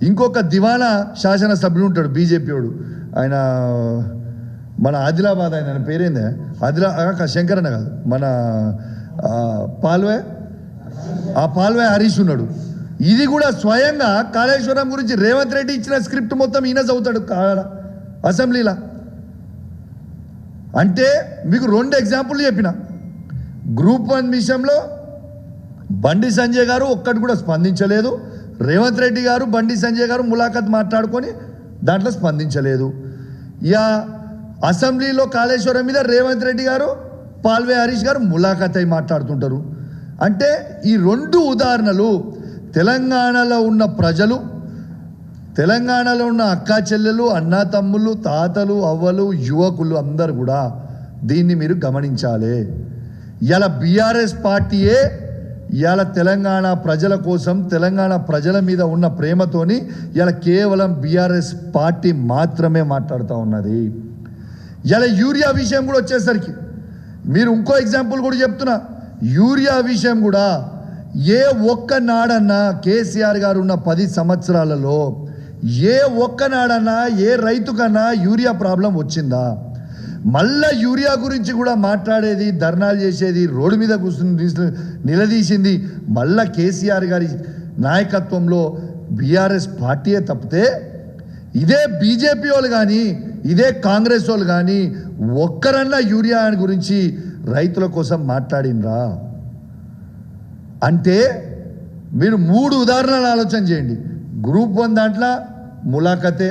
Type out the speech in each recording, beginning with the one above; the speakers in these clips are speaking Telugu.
ఇంకొక దివానా శాసనసభ్యుడు ఉంటాడు బీజేపీ వాడు, ఆయన మన ఆదిలాబాద్, ఆయన పేరేందే శంకరన్న కాదు, మన పాల్వే హరీష్ ఉన్నాడు. ఇది కూడా స్వయంగా కాళేశ్వరం గురించి రేవంత్ రెడ్డి ఇచ్చిన స్క్రిప్ట్ మొత్తం ఈయన చదువుతాడు అసెంబ్లీలో. అంటే మీకు 2 ఎగ్జాంపుల్ చెప్పిన. గ్రూప్ 1 విషయంలో బండి సంజయ్ గారు ఒక్కటి కూడా స్పందించలేదు. రేవంత్ రెడ్డి గారు బండి సంజయ్ గారు ములాఖత్ మాట్లాడుకొని దాంట్లో స్పందించలేదు. ఇక అసెంబ్లీలో కాళేశ్వరం మీద రేవంత్ రెడ్డి గారు పాల్వే హరీష్ గారు ములాఖత్ అయి మాట్లాడుతుంటారు. అంటే ఈ 2 ఉదాహరణలు తెలంగాణలో ఉన్న ప్రజలు, తెలంగాణలో ఉన్న అక్కా చెల్లెలు, అన్నా తమ్ముళ్ళు, తాతలు, అవ్వలు, యువకులు అందరు కూడా దీన్ని మీరు గమనించాలి. ఇలా బీఆర్ఎస్ పార్టీయే ఇలా తెలంగాణ ప్రజల కోసం, తెలంగాణ ప్రజల మీద ఉన్న ప్రేమతోని ఇలా కేవలం బీఆర్ఎస్ పార్టీ మాత్రమే మాట్లాడుతూ ఉన్నది. ఇలా యూరియా విషయం కూడా వచ్చేసరికి మీరు ఇంకో ఎగ్జాంపుల్ కూడా చెప్తున్నా. యూరియా విషయం కూడా ఏ ఒక్క నాడన్నా కేసీఆర్ గారు ఉన్న 10 సంవత్సరాలలో ఏ ఒక్క నాడన్నా ఏ రైతుకన్నా యూరియా ప్రాబ్లం వచ్చిందా? మళ్ళా యూరియా గురించి కూడా మాట్లాడేది, ధర్నాలు చేసేది, రోడ్డు మీద కూర్చుని నిలదీసింది మళ్ళా కేసీఆర్ గారి నాయకత్వంలో బీఆర్ఎస్ పార్టీయే తప్పితే ఇదే బీజేపీ వాళ్ళు కానీ, ఇదే కాంగ్రెస్ వాళ్ళు కానీ ఒక్కరన్నా యూరియా గురించి రైతుల కోసం మాట్లాడినరా? అంటే మీరు 3 ఉదాహరణలు ఆలోచన చేయండి. గ్రూప్ 1 దాంట్లో ములాఖతే,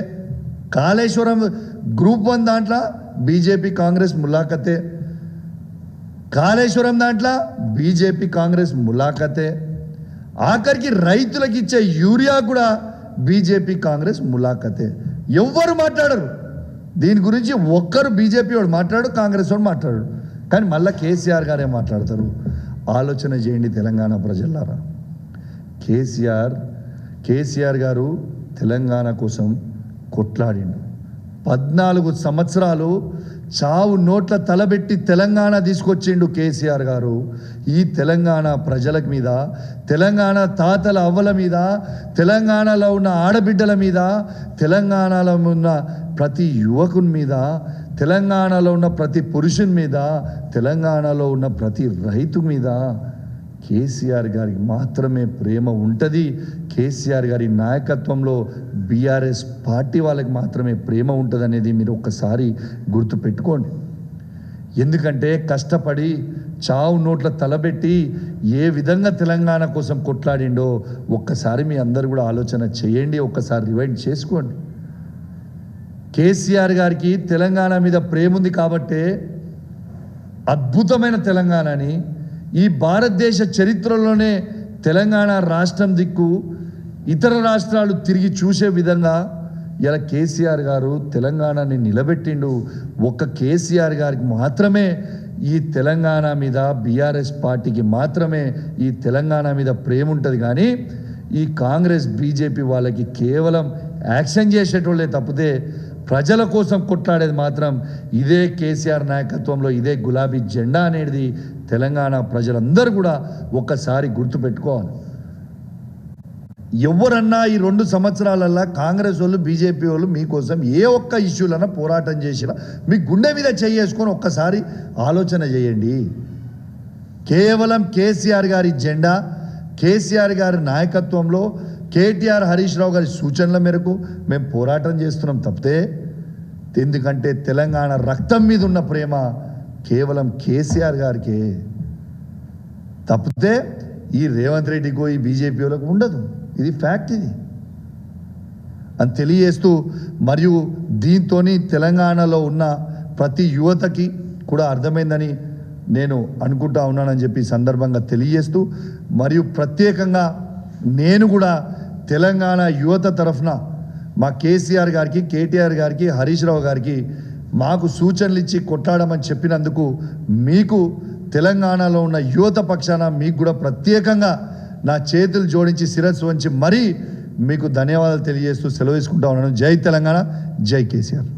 కాళేశ్వరం గ్రూప్ 1 దాంట్లో బీజేపీ కాంగ్రెస్ ములాఖతే, కాళేశ్వరం దాంట్లో బీజేపీ కాంగ్రెస్ ములాఖతే, ఆఖరికి రైతులకు ఇచ్చే యూరియా కూడా బీజేపీ కాంగ్రెస్ ములాఖతే. ఎవ్వరు మాట్లాడరు దీని గురించి. ఒక్కరు బీజేపీ వాడు మాట్లాడు, కాంగ్రెస్ వాడు మాట్లాడు, కానీ మళ్ళీ కేసీఆర్ గారే మాట్లాడతారు. ఆలోచన చేయండి తెలంగాణ ప్రజలారా. కేసీఆర్ గారు తెలంగాణ కోసం కొట్లాడిండు. 14 సంవత్సరాలు చావు నోట్ల తలబెట్టి తెలంగాణ తీసుకొచ్చిండు కేసీఆర్ గారు. ఈ తెలంగాణ ప్రజల మీద, తెలంగాణ తాతల అవ్వల మీద, తెలంగాణలో ఉన్న ఆడబిడ్డల మీద, తెలంగాణలో ఉన్న ప్రతి యువకుని మీద, తెలంగాణలో ఉన్న ప్రతి పురుషుని మీద, తెలంగాణలో ఉన్న ప్రతి రైతు మీద కేసీఆర్ గారికి మాత్రమే ప్రేమ ఉంటుంది. కేసీఆర్ గారి నాయకత్వంలో బీఆర్ఎస్ పార్టీ వాళ్ళకి మాత్రమే ప్రేమ ఉంటుంది అనేది మీరు ఒక్కసారి గుర్తుపెట్టుకోండి. ఎందుకంటే కష్టపడి చావు నోట్ల తలబెట్టి ఏ విధంగా తెలంగాణ కోసం కొట్లాడిండో ఒక్కసారి మీ అందరు కూడా ఆలోచన చేయండి, ఒక్కసారి రివైండ్ చేసుకోండి. కేసీఆర్ గారికి తెలంగాణ మీద ప్రేమ ఉంది కాబట్టే అద్భుతమైన తెలంగాణని, ఈ భారతదేశ చరిత్రలోనే తెలంగాణ రాష్ట్రం దిక్కు ఇతర రాష్ట్రాలు తిరిగి చూసే విధంగా ఇలా కేసీఆర్ గారు తెలంగాణని నిలబెట్టిండు. ఒక్క కేసీఆర్ గారికి మాత్రమే ఈ తెలంగాణ మీద, బీఆర్ఎస్ పార్టీకి మాత్రమే ఈ తెలంగాణ మీద ప్రేమ ఉంటుంది. కానీ ఈ కాంగ్రెస్ బీజేపీ వాళ్ళకి కేవలం యాక్షన్ చేసేటోళ్ళే తప్పితే ప్రజల కోసం కొట్లాడేది మాత్రం ఇదే కేసీఆర్ నాయకత్వంలో ఇదే గులాబీ జెండా అనేది తెలంగాణ ప్రజలందరూ కూడా ఒక్కసారి గుర్తుపెట్టుకోవాలి. ఎవరన్నా ఈ 2 సంవత్సరాలల్లో కాంగ్రెస్ వాళ్ళు, బీజేపీ వాళ్ళు మీకోసం ఏ ఒక్క ఇష్యూలన్నా పోరాటం చేసినా మీ గుండె మీద చేసుకొని ఒక్కసారి ఆలోచన చేయండి. కేవలం కేసీఆర్ గారి జెండా, కేసీఆర్ గారి నాయకత్వంలో, కేటీఆర్ హరీష్ రావు గారి సూచనల మేరకు మేము పోరాటం చేస్తున్నాం తప్పితే, ఎందుకంటే తెలంగాణ రక్తం మీద ఉన్న ప్రేమ కేవలం కేసీఆర్ గారికే తప్పితే ఈ రేవంత్ రెడ్డికో ఈ బీజేపీ వాళ్ళకు ఉండదు. ఇది ఫ్యాక్ట్. ఇది అని తెలియజేస్తూ, మరియు దీంతో తెలంగాణలో ఉన్న ప్రతి యువతకి కూడా అర్థమైందని నేను అనుకుంటా ఉన్నానని చెప్పి సందర్భంగా తెలియజేస్తూ, మరియు ప్రత్యేకంగా నేను కూడా తెలంగాణ యువత తరఫున మా కేసీఆర్ గారికి, కేటీఆర్ గారికి, హరీష్ రావు గారికి మాకు సూచనలు ఇచ్చి కొట్లాడమని చెప్పినందుకు మీకు తెలంగాణలో ఉన్న యువత పక్షాన మీకు కూడా ప్రత్యేకంగా నా చేతులు జోడించి శిరస్సు వంచి మరీ మీకు ధన్యవాదాలు తెలియజేస్తూ సెలవు తీసుకుంటా ఉన్నాను. జై తెలంగాణ, జై కేసీఆర్.